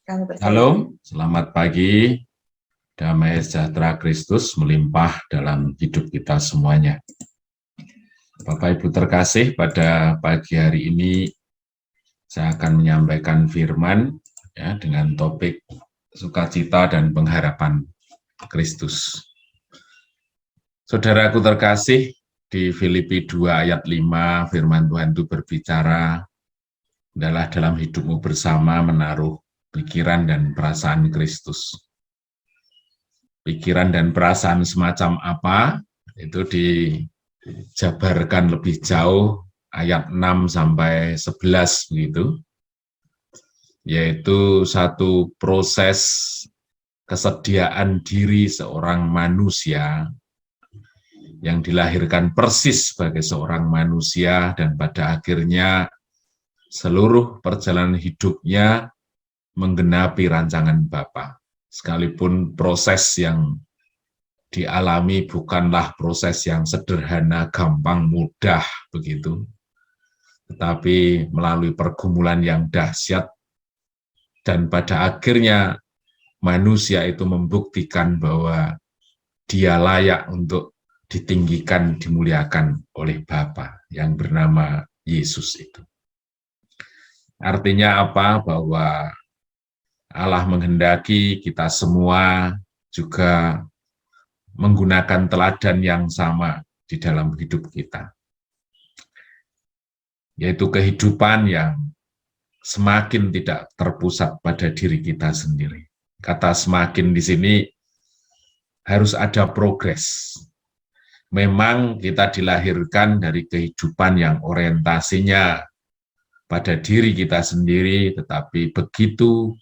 Kami percaya. Halo, selamat pagi. Damai sejahtera Kristus melimpah dalam hidup kita semuanya. Bapak Ibu terkasih, pada pagi hari ini saya akan menyampaikan firman dengan topik sukacita dan pengharapan Kristus. Saudaraku terkasih, di Filipi 2 ayat 5 firman Tuhan itu berbicara, adalah dalam hidupmu bersama menaruh pikiran dan perasaan Kristus. Pikiran dan perasaan semacam apa, itu dijabarkan lebih jauh ayat 6 sampai 11 begitu, yaitu satu proses kesediaan diri seorang manusia yang dilahirkan persis sebagai seorang manusia dan pada akhirnya seluruh perjalanan hidupnya menggenapi rancangan Bapa. Sekalipun proses yang dialami bukanlah proses yang sederhana, gampang, mudah begitu, tetapi melalui pergumulan yang dahsyat dan pada akhirnya manusia itu membuktikan bahwa dia layak untuk ditinggikan, dimuliakan oleh Bapa yang bernama Yesus itu. Artinya apa? Bahwa Allah menghendaki kita semua juga menggunakan teladan yang sama di dalam hidup kita, yaitu kehidupan yang semakin tidak terpusat pada diri kita sendiri. Kata semakin di sini harus ada progres. Memang kita dilahirkan dari kehidupan yang orientasinya pada diri kita sendiri, tetapi begitu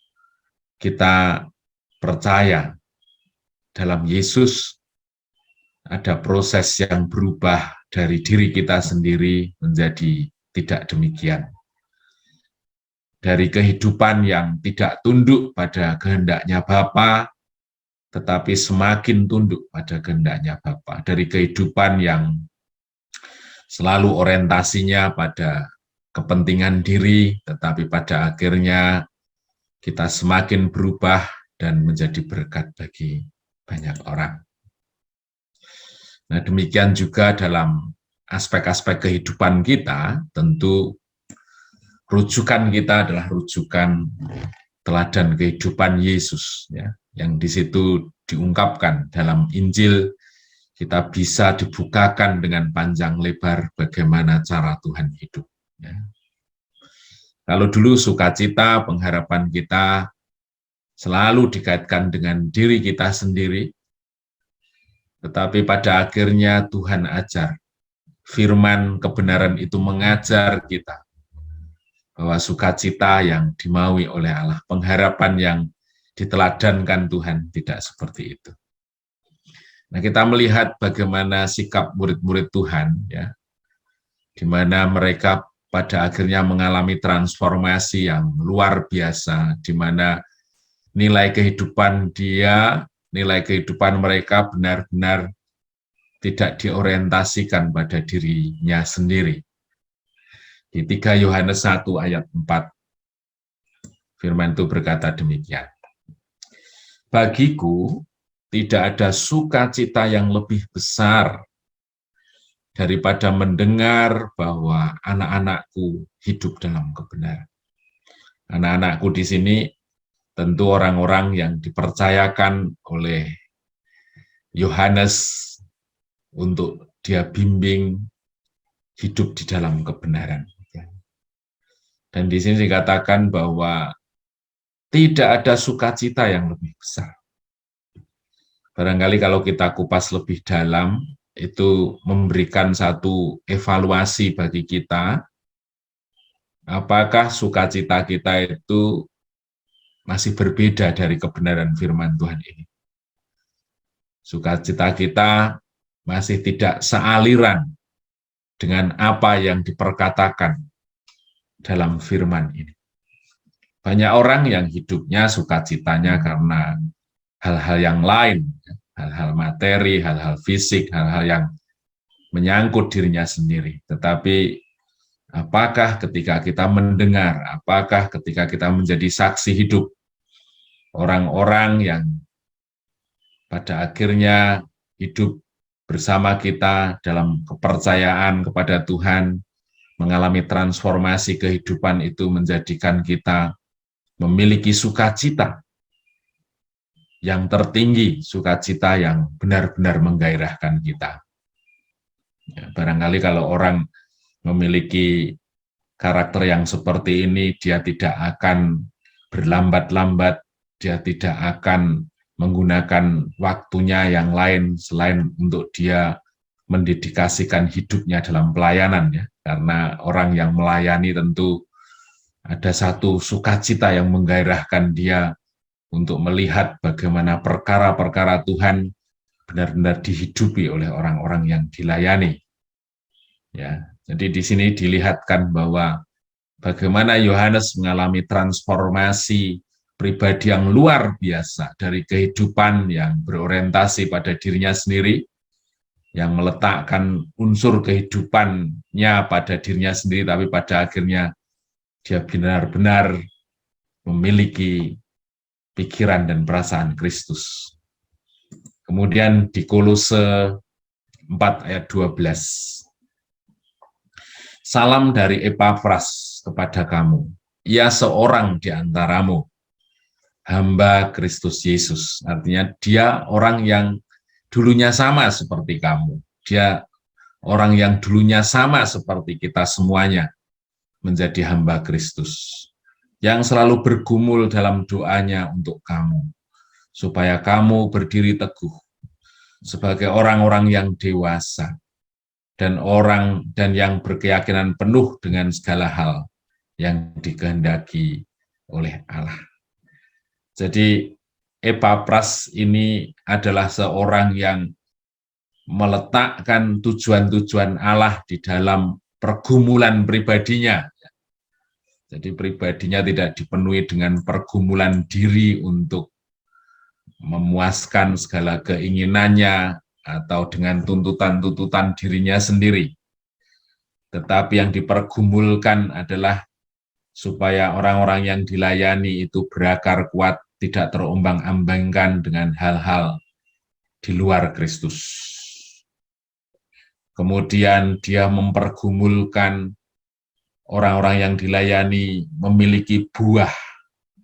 kita percaya dalam Yesus, ada proses yang berubah dari diri kita sendiri menjadi tidak demikian. Dari kehidupan yang tidak tunduk pada kehendaknya Bapa, tetapi semakin tunduk pada kehendaknya Bapa. Dari kehidupan yang selalu orientasinya pada kepentingan diri, tetapi pada akhirnya kita semakin berubah dan menjadi berkat bagi banyak orang. Nah, demikian juga dalam aspek-aspek kehidupan kita, tentu rujukan kita adalah rujukan teladan kehidupan Yesus, yang di situ diungkapkan dalam Injil. Kita bisa dibukakan dengan panjang lebar bagaimana cara Tuhan hidup. Kalau dulu sukacita, pengharapan kita selalu dikaitkan dengan diri kita sendiri, tetapi pada akhirnya Tuhan ajar, firman kebenaran itu mengajar kita bahwa sukacita yang dimaui oleh Allah, pengharapan yang diteladankan Tuhan tidak seperti itu. Nah, kita melihat bagaimana sikap murid-murid Tuhan, di mana mereka pada akhirnya mengalami transformasi yang luar biasa, di mana nilai kehidupan nilai kehidupan mereka benar-benar tidak diorientasikan pada dirinya sendiri. Di 3 Yohanes 1 ayat 4, firman itu berkata demikian. Bagiku tidak ada sukacita yang lebih besar daripada mendengar bahwa anak-anakku hidup dalam kebenaran. Anak-anakku di sini tentu orang-orang yang dipercayakan oleh Yohanes untuk dia bimbing hidup di dalam kebenaran. Dan di sini dikatakan bahwa tidak ada sukacita yang lebih besar. Barangkali kalau kita kupas lebih dalam, itu memberikan satu evaluasi bagi kita, apakah sukacita kita itu masih berbeda dari kebenaran firman Tuhan ini. Sukacita kita masih tidak sealiran dengan apa yang diperkatakan dalam firman ini. Banyak orang yang hidupnya sukacitanya karena hal-hal yang lain, hal-hal materi, hal-hal fisik, hal-hal yang menyangkut dirinya sendiri. Tetapi apakah ketika kita mendengar, apakah ketika kita menjadi saksi hidup orang-orang yang pada akhirnya hidup bersama kita dalam kepercayaan kepada Tuhan, mengalami transformasi kehidupan itu menjadikan kita memiliki sukacita yang tertinggi, sukacita yang benar-benar menggairahkan kita. Ya, barangkali kalau orang memiliki karakter yang seperti ini, dia tidak akan berlambat-lambat, dia tidak akan menggunakan waktunya yang lain selain untuk dia mendedikasikan hidupnya dalam pelayanan, ya. Karena orang yang melayani tentu ada satu sukacita yang menggairahkan dia untuk melihat bagaimana perkara-perkara Tuhan benar-benar dihidupi oleh orang-orang yang dilayani. Ya, jadi di sini dilihatkan bahwa bagaimana Yohanes mengalami transformasi pribadi yang luar biasa dari kehidupan yang berorientasi pada dirinya sendiri, yang meletakkan unsur kehidupannya pada dirinya sendiri, tapi pada akhirnya dia benar-benar memiliki pikiran dan perasaan Kristus. Kemudian di Kolose 4 ayat 12. Salam dari Epafras kepada kamu. Ia seorang di antaramu, hamba Kristus Yesus. Artinya dia orang yang dulunya sama seperti kamu. Dia orang yang dulunya sama seperti kita semuanya, menjadi hamba Kristus, yang selalu bergumul dalam doanya untuk kamu, supaya kamu berdiri teguh sebagai orang-orang yang dewasa dan yang berkeyakinan penuh dengan segala hal yang dikehendaki oleh Allah. Jadi Epafras ini adalah seorang yang meletakkan tujuan-tujuan Allah di dalam pergumulan pribadinya. Jadi pribadinya tidak dipenuhi dengan pergumulan diri untuk memuaskan segala keinginannya atau dengan tuntutan-tuntutan dirinya sendiri. Tetapi yang dipergumulkan adalah supaya orang-orang yang dilayani itu berakar kuat, tidak terombang-ambingkan dengan hal-hal di luar Kristus. Kemudian dia mempergumulkan orang-orang yang dilayani memiliki buah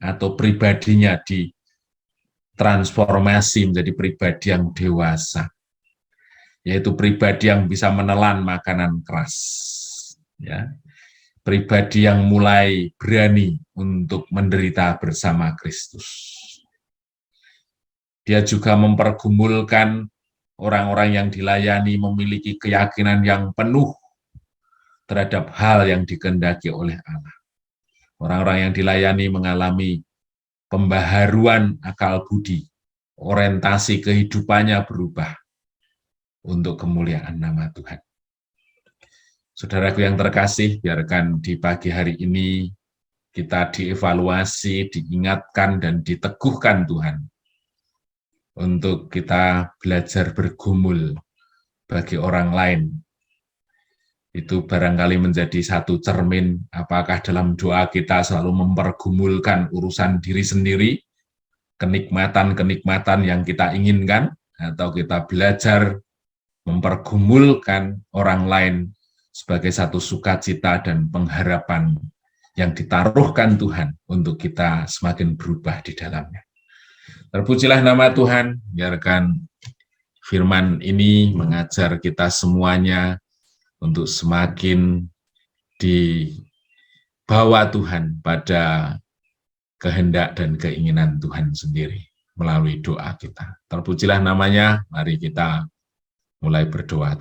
atau pribadinya ditransformasi menjadi pribadi yang dewasa, yaitu pribadi yang bisa menelan makanan keras, ya, pribadi yang mulai berani untuk menderita bersama Kristus. Dia juga mempergumulkan orang-orang yang dilayani memiliki keyakinan yang penuh terhadap hal yang dikehendaki oleh Allah. Orang-orang yang dilayani mengalami pembaharuan akal budi, orientasi kehidupannya berubah untuk kemuliaan nama Tuhan. Saudaraku yang terkasih, biarkan di pagi hari ini kita dievaluasi, diingatkan, dan diteguhkan Tuhan untuk kita belajar bergumul bagi orang lain. Itu barangkali menjadi satu cermin apakah dalam doa kita selalu mempergumulkan urusan diri sendiri, kenikmatan-kenikmatan yang kita inginkan, atau kita belajar mempergumulkan orang lain sebagai satu sukacita dan pengharapan yang ditaruhkan Tuhan untuk kita semakin berubah di dalamnya. Terpujilah nama Tuhan, biarkan firman ini mengajar kita semuanya untuk semakin dibawa Tuhan pada kehendak dan keinginan Tuhan sendiri melalui doa kita. Terpujilah namanya, mari kita mulai berdoa.